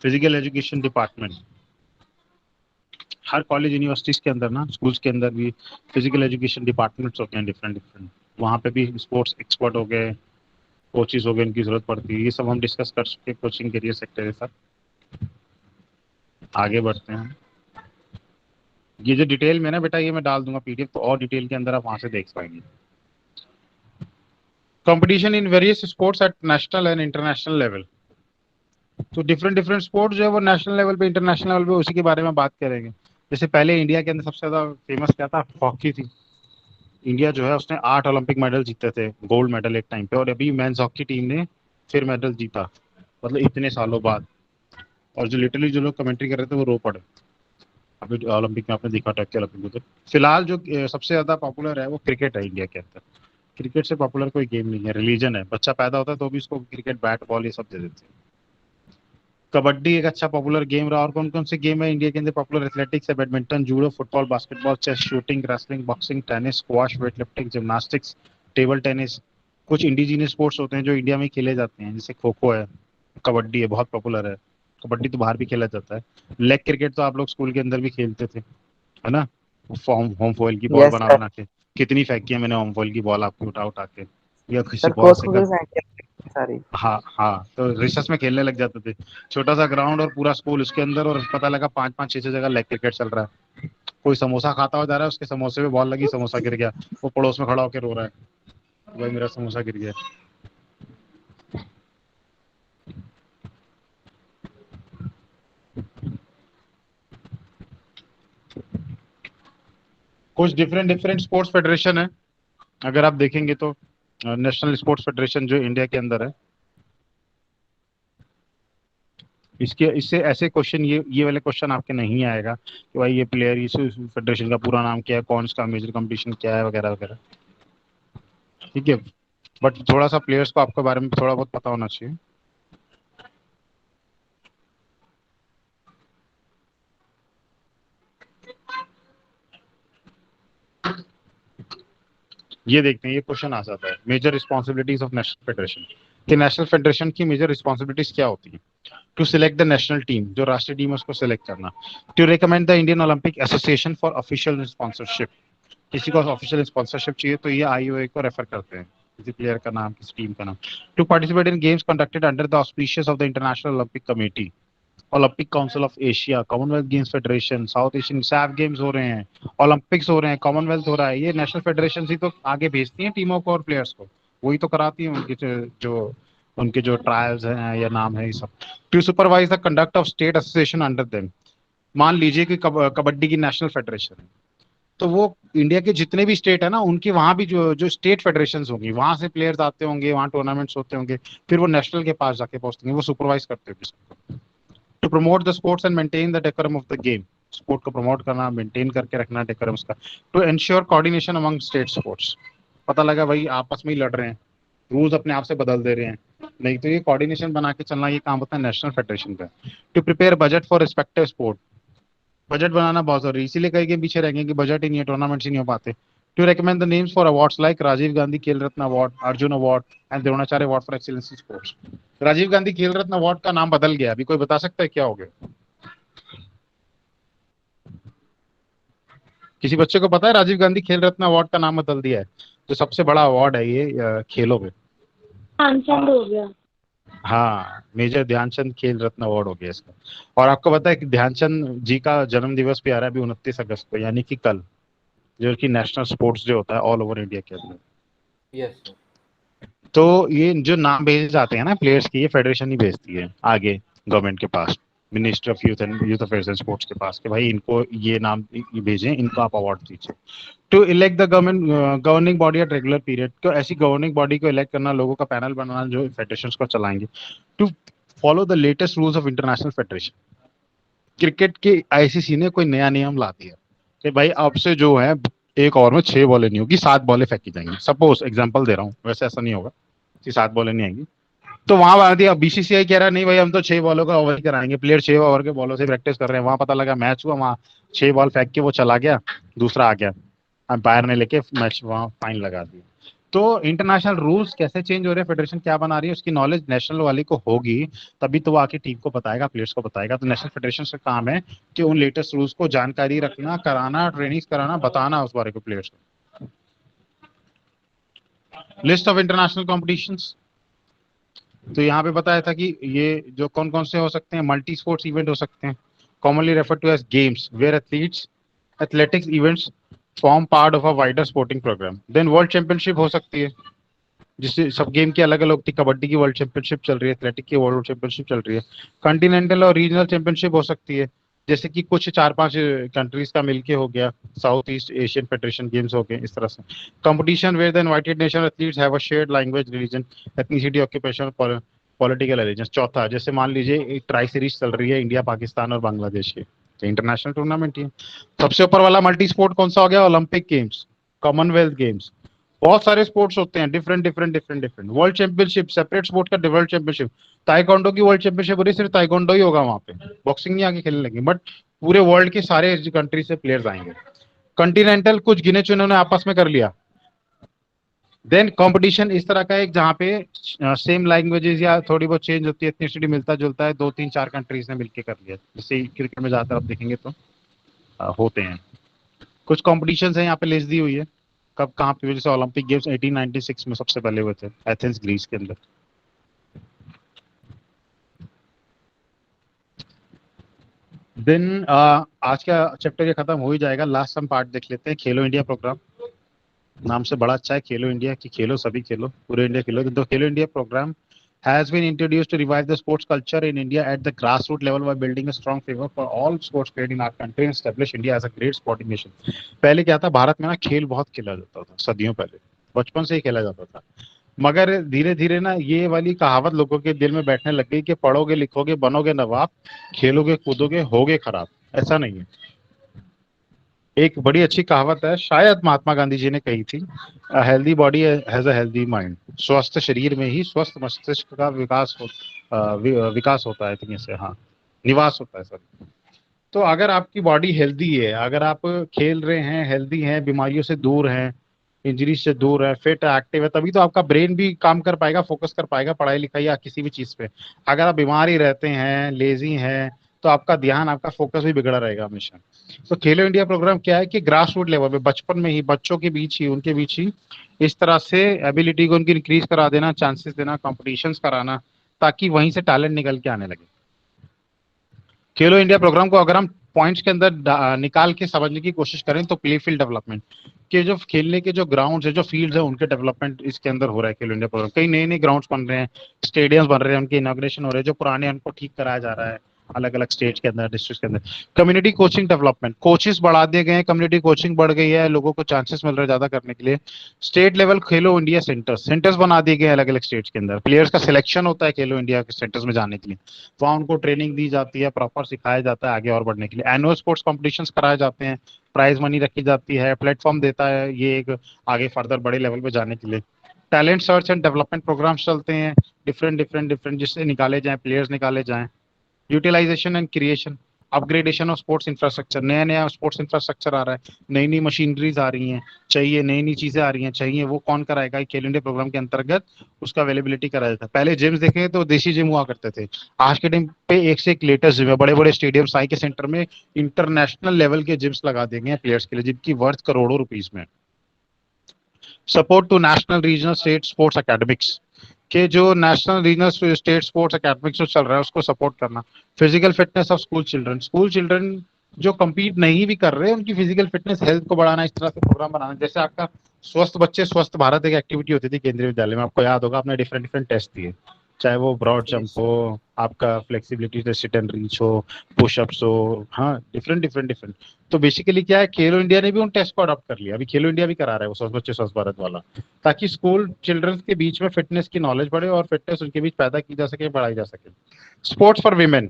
फिजिकल एजुकेशन डिपार्टमेंट, हर कॉलेज यूनिवर्सिटीज के अंदर ना, स्कूल्स के अंदर भी फिजिकल एजुकेशन डिपार्टमेंट्स होते हैं डिफरेंट डिफरेंट, वहाँ पे भी स्पोर्ट्स एक्सपर्ट हो गए, कोचेस हो गए, इनकी जरूरत पड़ती है। ये सब हम डिस्कस कर चुके कोचिंग करियर सेक्टर के साथ। आगे बढ़ते हैं। ये जो डिटेल में ना बेटा, ये मैं डाल दूंगा पीडीएफ, तो और डिटेल के अंदर आप वहां से देख पाएंगे। Competition in various sports at national and international level, तो डिफरेंट डिफरेंट स्पोर्ट्स जो है वो नेशनल लेवल पे, इंटरनेशनल लेवल पे, उसी के बारे में बात करेंगे। जैसे पहले इंडिया के अंदर सबसे ज्यादा फेमस क्या था, हॉकी थी। इंडिया जो है उसने 8 ओलंपिक मेडल जीते थे, गोल्ड मेडल एक टाइम पे, और अभी मेंस हॉकी टीम ने फिर मेडल जीता, मतलब इतने सालों बाद। और जो लिटरली जो लोग कमेंट्री कर रहे थे वो रो पड़े अभी ओलंपिक में, आपने देखा टक्के ओलंपिक में। तो फिलहाल जो सबसे ज्यादा पॉपुलर है वो क्रिकेट है इंडिया के अंदर। क्रिकेट से पॉपुलर कोई गेम नहीं है, रिलीजन है। बच्चा पैदा होता है तो भी उसको क्रिकेट बैट बॉल ये सब दे देते हैं। कबड्डी एक अच्छा पॉपुलर गेम रहा। और कौन कौन से गेम है इंडिया के अंदर पॉपुलर? एथलेटिक्स है, badminton, judo, football, basketball, chess, shooting, wrestling, boxing, tennis, squash, weight lifting, gymnastics, table tennis. कुछ इंडिजीनियस स्पोर्ट्स होते हैं जो इंडिया में खेले जाते हैं, जैसे खो खो है, कबड्डी है, बहुत पॉपुलर है। कबड्डी तो बाहर भी खेला जाता है। लेग क्रिकेट तो आप लोग स्कूल के अंदर भी खेलते थे, है ना, फॉर्म होम फॉइल की बॉल यस बना सर। बना के। कितनी फेंकी है मैंने होम फॉइल की बॉल आपकी, उठा उठा के, या किसी सर बॉल खो से खो भी फेंके। सारी। हाँ हाँ, तो रिसर्च में खेलने लग जाते थे, छोटा सा ग्राउंड और पूरा स्कूल उसके अंदर, और पता लगा 5-5 6-6 जगह लेग क्रिकेट चल रहा है। कोई समोसा खाता हुआ जा रहा है, उसके समोसे पे बॉल लगी, समोसा गिर गया, वो पड़ोस में खड़ा होकर रो रहा है, भाई मेरा समोसा गिर गया। कुछ डिफरेंट डिफरेंट स्पोर्ट्स फेडरेशन है, अगर आप देखेंगे तो नेशनल स्पोर्ट्स फेडरेशन जो इंडिया के अंदर है, इसके इससे ऐसे क्वेश्चन, ये वाले क्वेश्चन आपके नहीं आएगा कि भाई ये प्लेयर, इस फेडरेशन का पूरा नाम क्या है, कौन सा मेजर कंपटीशन क्या है, वगैरह वगैरह। ठीक है, बट थोड़ा सा प्लेयर्स को आपके बारे में थोड़ा बहुत पता होना चाहिए। ये देखते हैं, ये क्वेश्चन आ जाता है, major responsibilities of national federation, कि नेशनल फेडरेशन की मेजर रिस्पॉन्सिबिलिटीज क्या होती है। To select the national team, जो राष्ट्रीय टीम है उसको सिलेक्ट करना। To recommend the Indian Olympic Association for official sponsorship, किसी को ऑफिशियल स्पॉन्सरशिप चाहिए तो ये आईओए को रेफर करते हैं, किसी प्लेयर का नाम, किसी टीम का नाम। To participate in games conducted under the auspicious of the International Olympic Committee, Olympic Council of Asia, Commonwealth Games Federation, South Asian SAF games हो रहे हैं, ओलंपिक्स हो रहे हैं, कॉमनवेल्थ हो रहा है, ये नेशनल फेडरेशन ही तो आगे भेजती हैं टीमों को और प्लेयर्स को, वही तो कराती हैं उनके जो उनके जो ट्रायल्स हैं या नाम है ये सब। To supervise the conduct of state association under them, मान लीजिए कि कबड्डी की नेशनल फेडरेशन है, तो वो इंडिया के जितने भी स्टेट है ना, उनकी वहां भी जो जो स्टेट फेडरेशन होंगी, वहां से प्लेयर्स आते होंगे, वहां टूर्नामेंट्स होते होंगे, फिर वो नेशनल के पास जाके पहुंचते हैं, वो सुपरवाइज करते होंगे। To promote the sports and maintain the decorum of the game, sport को प्रमोट करना, मेंटेन करके रखना डेकोरम उसका। To ensure coordination among state sports, पता लगा भाई आपस में ही लड़ रहे हैं, रूल्स अपने आप से बदल दे रहे हैं, नहीं तो ये कोऑर्डिनेशन बना के चलना, ये काम होता है नेशनल फेडरेशन का। To prepare budget for respective sport, budget बनाना बहुत जरूरी है, इसीलिए कई गेम पीछे रह गए कि बजट ही नहीं है, टूर्नामेंट्स ही नहीं हो पाते। To recommend the names for awards like Rajiv Gandhi Khel Ratna award, Arjuna award and Dronacharya award for excellence in sports. Rajiv Gandhi Khel Ratna award का नाम बदल गया, अभी कोई बता सकता है क्या हो गया? किसी बच्चे को पता है राजीव गांधी खेल रत्न अवार्ड का नाम बदल दिया है, जो सबसे बड़ा अवार्ड है ये खेलों में। ध्यानचंद हो गया। हाँ, मेजर ध्यानचंद खेल रत्न अवार्ड हो गया इसका। और आपको पता है कि ध्यानचंद जी का जन्म दिवस भी आ रहा है अभी 29 अगस्त को, यानी कि कल, जो कि नेशनल स्पोर्ट्स डे होता है ऑल ओवर इंडिया के अंदर। Yes sir. तो ये जो नाम भेजे जाते हैं ना प्लेयर्स की, ये फेडरेशन ही भेजती है आगे गवर्नमेंट के पास, ministry of youth affairs and sports के पास, कि भाई इनको ये नाम भेजें, इनको आप अवार्ड दीजिए। To elect the government governing body at regular period, तो ऐसी गवर्निंग बॉडी को इलेक्ट करना, लोगों का पैनल बनाना जो फेडरेशन को चलाएंगे। To follow the latest rules of international federation, cricket के आईसीसी ने कोई नया नियम ला दिया कि भाई अब से जो है एक ओवर में 6 बॉलें नहीं होगी, 7 बॉलें फेंकी जाएंगी, सपोज एग्जांपल दे रहा हूँ, वैसे ऐसा नहीं होगा कि 7 बॉलें नहीं आएंगी। तो वहां बना दिया, बीसीसीआई कह रहा है नहीं भाई हम तो 6 बॉलों का ओवर कराएंगे, प्लेयर 6 ओवर के बॉलों से प्रैक्टिस कर रहे हैं, वहां पता लगा मैच हुआ, वहां 6 बॉल फेंक के वो चला गया, दूसरा आ गया, अंपायर ने लेके मैच वहां फाइन लगा दिया। तो इंटरनेशनल रूल्स कैसे चेंज हो रहे हैं, फेडरेशन क्या बना रही है, उसकी नॉलेज नेशनल वाली को होगी, तभी तो वो आके टीम को बताएगा, प्लेयर्स को बताएगा। तो नेशनल फेडरेशन का काम है कि उन लेटेस्ट रूल्स को जानकारी रखना, कराना, ट्रेनिंग कराना, बताना उस बारे को प्लेयर्स को। लिस्ट ऑफ इंटरनेशनल कॉम्पिटिशंस, तो यहाँ पे बताया था कि ये जो कौन कौन से हो सकते हैं, मल्टी स्पोर्ट्स इवेंट हो सकते हैं, commonly refer to as games, where athletics events form part of a wider sporting programme. Then world championship हो सकती है, जिससे सब गेम की अलग अलग थी, कबड्डी की वर्ल्ड चैंपियनशिप चल रही है, एथलेटिक की वर्ल्ड चैंपियनशिप चल रही है। कॉन्टिनेंटल और रीजनल चैंपियनशिप हो सकती है, जैसे कि कुछ 4-5 कंट्रीज का मिलके हो गया, South East Asian Federation Games हो गए, इस तरह से। Competition where the invited national athletes have a shared language, religion, ethnicity, occupation, political allegiance. चौथा, जैसे मान लीजिए एक ट्राई सीरीज चल रही है इंडिया, पाकिस्तान और बांग्लादेश की, तो इंटरनेशनल टूर्नामेंट ही है। सबसे ऊपर वाला मल्टी स्पोर्ट कौन सा हो गया? ओलंपिक गेम्स, कॉमनवेल्थ गेम्स, बहुत सारे स्पोर्ट्स होते हैं, different different different different. World championship, separate sport का वर्ल्ड चैंपियनशिप, ताइक्वांडो की वर्ल्ड चैंपियनशिप हो रही है, सिर्फ ताइक्वांडो ही होगा वहां पे, बॉक्सिंग नहीं आगे खेलने लगे, बट पूरे वर्ल्ड के सारे कंट्री से प्लेयर्स आएंगे। कंटिनेंटल कुछ गिने चुने ने आपस में कर लिया। देन कंपटीशन इस तरह का एक जहाँ पे सेम लैंग्वेजेस या थोड़ी बहुत चेंज होती है, एथनिसिटी मिलता जुलता है, 2-3-4 कंट्रीज ने मिलके कर लिया, जैसे क्रिकेट में ज्यादातर आप देखेंगे तो होते हैं। कुछ कॉम्पिटिशन है यहाँ पे लिस्ट दी हुई है, कब कहाँ पे, जैसे ओलंपिक गेम्स 1896 में सबसे पहले हुए थे एथेंस ग्रीस के अंदर। देन आज का चैप्टर ये खत्म हो ही जाएगा, लास्ट हम पार्ट देख लेते हैं। खेलो इंडिया प्रोग्राम नाम से बड़ा अच्छा है, खेलो इंडिया की खेलो, सभी खेलो, पूरे इंडिया खेलो। तो Khelo India programme has been introduced to revive the sports culture in India at the grassroots level by building a strong framework for all sports played in our country and establish India as a great sporting nation। पहले क्या था, भारत में ना खेल बहुत खेला जाता था, सदियों पहले बचपन से ही खेला जाता था, मगर धीरे धीरे ना ये वाली कहावत लोगों के दिल में बैठने लग गई कि पढ़ोगे लिखोगे बनोगे नवाब, खेलोगे कूदोगे होगे खराब। ऐसा नहीं है। एक बड़ी अच्छी कहावत है, शायद महात्मा गांधी जी ने कही थी, healthy body has a healthy mind. स्वस्थ शरीर में ही स्वस्थ मस्तिष्क का विकास होता है, think से, हाँ, निवास होता है सर। तो अगर आपकी बॉडी हेल्दी है, अगर आप खेल रहे हैं, हेल्दी हैं, बीमारियों से दूर हैं, इंजरी से दूर है, फिट एक्टिव है, तभी तो आपका ब्रेन भी काम कर पाएगा, फोकस कर पाएगा पढ़ाई लिखाई या किसी भी चीज पे। अगर आप बीमार ही रहते हैं, लेजी हैं, तो आपका ध्यान, आपका फोकस भी बिगड़ा रहेगा हमेशा। तो खेलो इंडिया प्रोग्राम क्या है कि ग्रास रूट लेवल पे, बचपन में ही, बच्चों के बीच ही, उनके बीच ही इस तरह से एबिलिटी को उनकी इंक्रीज करा देना, चांसेस देना, कॉम्पिटिशन्स कराना, ताकि वहीं से टैलेंट निकल के आने लगे। खेलो इंडिया प्रोग्राम को अगर हम पॉइंट्स के अंदर निकाल के समझने की कोशिश करें तो प्ले फील्ड डेवलपमेंट के जो खेलने के जो ग्राउंड्स है, जो फील्ड्स है, उनके डेवलपमेंट इसके अंदर हो रहा है खेलो इंडिया प्रोग्राम। कई नए नए ग्राउंड्स बन रहे हैं, स्टेडियम्स बन रहे हैं, उनके इनॉग्रेशन हो रहे हैं, जो पुराने हैं उनको ठीक कराया जा रहा है अलग अलग स्टेट के अंदर, डिस्ट्रिक्ट के अंदर। कम्युनिटी कोचिंग डेवलपमेंट, कोचेस बढ़ा दिए गए हैं, कम्युनिटी कोचिंग बढ़ गई है, लोगों को चांसेस मिल रहे हैं ज्यादा करने के लिए। स्टेट लेवल खेलो इंडिया सेंटर्स सेंटर्स बना दिए गए हैं अलग अलग स्टेट्स के अंदर, प्लेयर्स का सिलेक्शन होता है खेलो इंडिया के सेंटर्स में जाने के लिए, वहाँ उनको ट्रेनिंग दी जाती है, प्रॉपर सिखाया जाता है आगे और बढ़ने के लिए। एनुअल स्पोर्ट्स कॉम्पिटिशन्स कराए जाते हैं, प्राइज मनी रखी जाती है, प्लेटफॉर्म देता है ये एक आगे फर्दर बड़े लेवल पे जाने के लिए। Talent search and development programmes चलते हैं, डिफरेंट जिससे निकाले जाएं, प्लेयर्स निकाले जाएं। Utilisation and creation, upgradation of sports infrastructure, नया नया स्पोर्ट्स इंफ्रास्ट्रक्चर आ रहा है, नई नई मशीनरीज आ रही हैं, चाहिए नई नई चीजें आ रही हैं, चाहिए, वो कौन कराएगा? खेलो इंडिया प्रोग्राम के अंतर्गत उसका अवेलेबिलिटी कराया जाता है। पहले जिम्स देखें तो देसी जिम हुआ करते थे, आज के टाइम पे एक से एक लेटेस्ट जिम है, बड़े बड़े स्टेडियम साई के सेंटर में इंटरनेशनल लेवल के जिम्स लगा देंगे प्लेयर्स के लिए, जिनकी वर्थ करोड़ों रुपीज में। Support to national regional state sports academics के जो national regional state sports academics जो चल रहा है उसको सपोर्ट करना। Physical fitness of school children जो compete नहीं भी कर रहे हैं, उनकी फिजिकल फिटनेस हेल्थ को बढ़ाना, इस तरह से प्रोग्राम बनाना। जैसे आपका स्वस्थ बच्चे स्वस्थ भारत एक एक्टिविटी होती थी केंद्रीय विद्यालय में, आपको याद होगा, आपने डिफरेंट डिफरेंट टेस्ट दिए, चाहे वो ब्रॉड जंप Yes, हो, sir. आपका फ्लेक्सिबिलिटी सिट एंड रीच हो, पुशअप्स हो, हाँ, डिफरेंट। तो बेसिकली क्या है, खेलो इंडिया ने भी उन टेस्ट को अडॉप्ट कर लिया, अभी खेलो इंडिया भी करा रहा है वो स्वस्थ बच्चे स्वस्थ भारत वाला, ताकि स्कूल चिल्ड्रंस के बीच में फिटनेस की नॉलेज बढ़े और फिटनेस उनके बीच पैदा की जा सके, बढ़ाई जा सके। स्पोर्ट्स फॉर विमेन,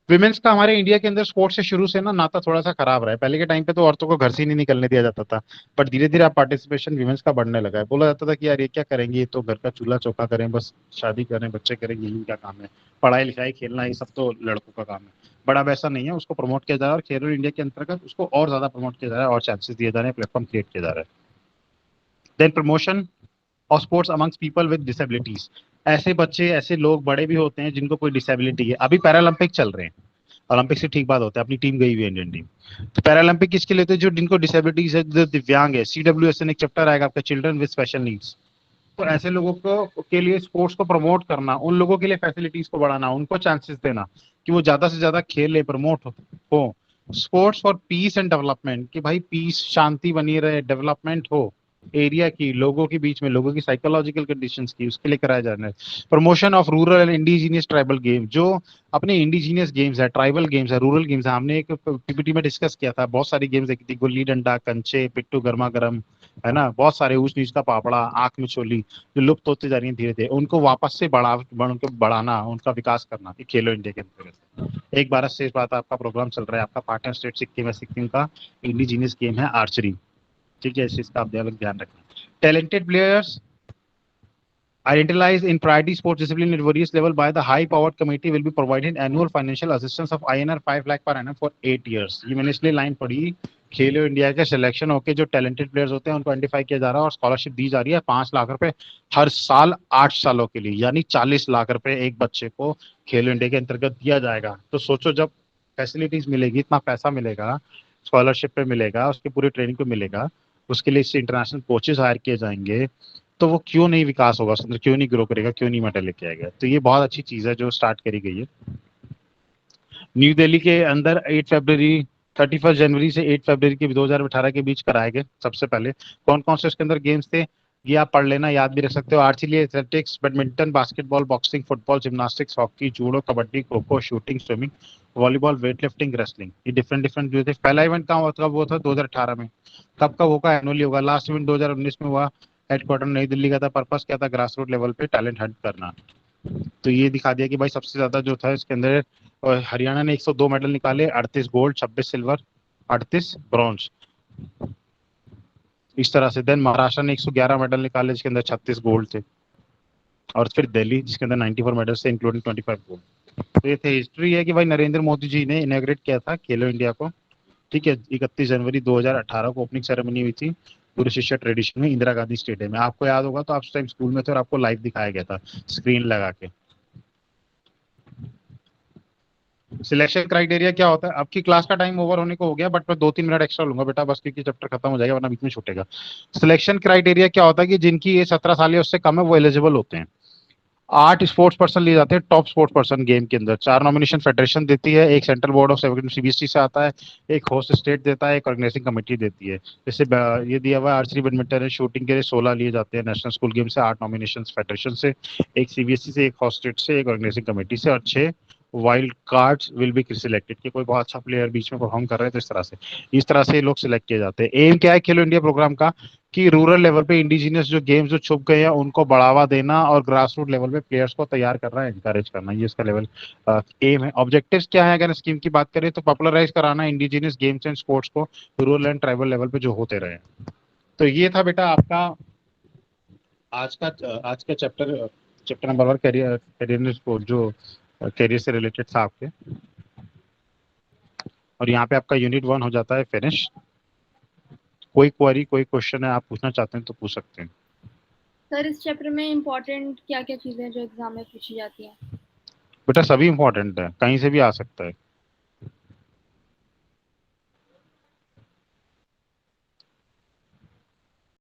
विमेन्स का हमारे इंडिया के अंदर स्पोर्ट्स से शुरू से ना नाता थोड़ा सा खराब रहा है। पहले के टाइम पे तो औरतों को घर से ही नहीं निकलने दिया जाता था, बट धीरे धीरे अब पार्टिसिपेशन विमेन्स का बढ़ने लगा है। बोला जाता था कि यार ये क्या करेंगी, ये तो घर का चूल्हा चौका करें, बस शादी करें, बच्चे करें, यही क्या काम है, पढ़ाई लिखाई खेलना ये सब तो लड़कों का काम है। बट अब ऐसा नहीं है, उसको प्रमोट किया जा रहा है और खेलो इंडिया के अंतर्गत उसको और ज्यादा प्रमोट किया जा रहा है और चांसेस दिए जा रहे हैं, प्लेटफॉर्म क्रिएट किया जा रहा है। देन प्रमोशन और sports amongst people with disabilities, ऐसे बच्चे, ऐसे लोग बड़े भी होते हैं जिनको कोई डिसेबिलिटी है। अभी पैरालंपिक चल रहे हैं, ओलंपिक से ठीक बात होता है, अपनी टीम गई हुई है इंडियन टीम। तो पैरालंपिक किसके लिए होते हैं? जो जिनको डिसेबिलिटीज है, जो दिव्यांग है, CWSN एक चैप्टर आएगा आपका, चिल्ड्रन विद स्पेशल नीड्स। तो ऐसे लोगों को के लिए स्पोर्ट्स को प्रमोट करना, उन लोगों के लिए फैसिलिटीज को बढ़ाना, उनको चांसेस देना कि वो ज्यादा से ज्यादा खेले, प्रमोट हो। Sports for piece and development, कि भाई पीस, शांति बनी रहे, डेवलपमेंट हो एरिया की, लोगों के बीच में, लोगों की साइकोलॉजिकल कंडीशंस की, उसके लिए कराया जा रहा है। Promotion of rural and indigenous tribal game, जो अपने इंडिजीनियस गेम्स है, ट्राइबल गेम्स है, रूरल गेम्स है, हमने एक PPT में डिस्कस किया था, बहुत सारी गेम्स देखी थी, गुल्ली डंडा, कंचे, पिट्टू, गर्मा गर्म, है ना, बहुत सारे, ऊंच नीच का पापड़ा, आंख में चोली, जो लुप्त होते जा रही है धीरे धीरे, उनको वापस से बढ़ाना, उनका विकास करना, ये खेलो इंडिया के अंतर्गत। एक भारत श्रेष्ठ भारत आपका प्रोग्राम चल रहा है, आपका पार्टनर स्टेट सिक्किम है, सिक्किम का इंडिजीनियस गेम है आर्चरी, ठीक है, इस चीज का आप ध्यान रखना। Talented players identified in priority sports discipline at various level by the high powered committee will be provided annual financial assistance of INR 5 lakh per annum for 8 years। ये मैंने इसलिए लाइन पढ़ी, खेलो इंडिया के सिलेक्शन होके जो talented players होते हैं उनको आइडेंटिफाई किया जा रहा है और स्कॉलरशिप दी जा रही है 5 लाख रुपए हर साल 8 सालों के लिए, यानी 40 लाख रुपए एक बच्चे को खेलो इंडिया के अंतर्गत दिया जाएगा। तो सोचो, जब फैसिलिटीज मिलेगी, इतना पैसा मिलेगा, स्कॉलरशिप पे मिलेगा, उसकी पूरी ट्रेनिंग पे मिलेगा, उसके लिए इससे इंटरनेशनल कोचेस हायर किए जाएंगे, तो वो क्यों नहीं विकास होगा, क्यों नहीं ग्रो करेगा, क्यों नहीं मेडल लेके आएगा? तो ये बहुत अच्छी चीज है जो स्टार्ट करी गई है। न्यू दिल्ली के अंदर 8 फरवरी 31 जनवरी से 8 फरवरी के 2018 के बीच कराए गए। सबसे पहले कौन कौन से उसके अंदर गेम्स थे ये आप पढ़ लेना, याद भी रख सकते हो। Archery, athletics, badminton, basketball, boxing, football, gymnastics, hockey, judo, kabaddi, kho kho, shooting, swimming, volleyball, weight lifting, wrestling, ये डिफरेंट डिफरेंट जो थे। पहला इवेंट कहाँ हुआ था? वो था 2018 में। कब कब होगा? एनुअली होगा। लास्ट इवेंट 2019 में हुआ, हेडक्वार्टर नई दिल्ली का था। पर्पस क्या था? ग्रास रूट लेवल पे टैलेंट हंट करना। तो ये दिखा दिया कि भाई सबसे ज्यादा जो था इसके अंदर हरियाणा ने 102 मेडल निकाले, 38 गोल्ड, 26 सिल्वर, 38 ब्रॉन्ज, इस तरह से। देन महाराष्ट्र ने 111 मेडल निकाले जिसके अंदर 36 गोल्ड थे, और फिर दिल्ली जिसके अंदर 94 मेडल से इंक्लूडिंग 25 गोल्ड। तो ये थे हिस्ट्री है कि भाई नरेंद्र मोदी जी ने इनॉग्रेट किया था खेलो इंडिया को, ठीक है। 31 जनवरी 2018 को ओपनिंग सेरेमनी हुई थी पूरे शिष्य ट्रेडिशन में, इंदिरा गांधी स्टेडियम में। आपको याद होगा तो आप उस टाइम स्कूल में थे और आपको लाइव दिखाया गया था स्क्रीन लगा के। सिलेक्शन क्राइटेरिया क्या होता है? आपकी क्लास का टाइम ओवर होने को हो गया, बट मैं 2-3 मिनट एक्स्ट्रा लूंगा बेटा बस, क्योंकि चैप्टर खत्म हो जाएगा वरना बीच में छूटेगा। सिलेक्शन क्राइटेरिया क्या होता है कि जिनकी एज 17 साल या उससे कम है वो एलिजिबल होते हैं। 8 स्पोर्ट्स पर्सन लिए जाते हैं, टॉप स्पोर्ट्स पर्सन गेम के अंदर। 4 नॉमिनेशन फेडरेशन देती है, एक सेंट्रल बोर्ड ऑफ सीबीएसई से आता है, एक होस्ट स्टेट देता है, एक ऑर्गेनाइजिंग कमेटी देती है। जैसे ये दिया हुआ है आर्चरी, बैडमिंटन है, शूटिंग के लिए 16 लिए जाते हैं नेशनल स्कूल गेम से, 8 नॉमिनेशन फेडरेशन से, एक सीबीएसई से, एक होस्ट स्टेट से, एक ऑर्गेनाइजिंग कमेटी से, और 6 wild cards will be selected कि कोई बहुत अच्छा प्लेयर बीच में परफॉर्म कर रहे हैं तो इस तरह से ये लोग सिलेक्ट किए जाते हैं। एम क्या है खेलो इंडिया प्रोग्राम का? कि रूरल लेवल पे इंडिजिनियस जो गेम्स जो छुप गए हैं उनको बढ़ावा देना और ग्रास रूट लेवल पे प्लेयर्स को तैयार करना, एनकरेज करना, ये इसका लेवल एम है। ऑब्जेक्टिव्स क्या है अगर स्कीम की बात करें तो पॉपुलराइज कराना इंडिजिनियस गेम्स एंड स्पोर्ट्स को रूरल एंड ट्राइबल लेवल पे जो होते रहे। तो ये था बेटा आपका आज का chapter, chapter number 1 career career sport, जो करियर से रिलेटेड था आपके। और यहाँ पे आपका यूनिट 1 हो जाता है फिनिश। कोई क्वेरी, कोई क्वेश्चन है आप पूछना चाहते हैं तो पूछ सकते हैं। सर इस चैप्टर में इम्पोर्टेंट क्या क्या चीजें हैं जो एग्जाम में पूछी जाती हैं? बेटा सभी इंपॉर्टेंट है, कहीं से भी आ सकता है।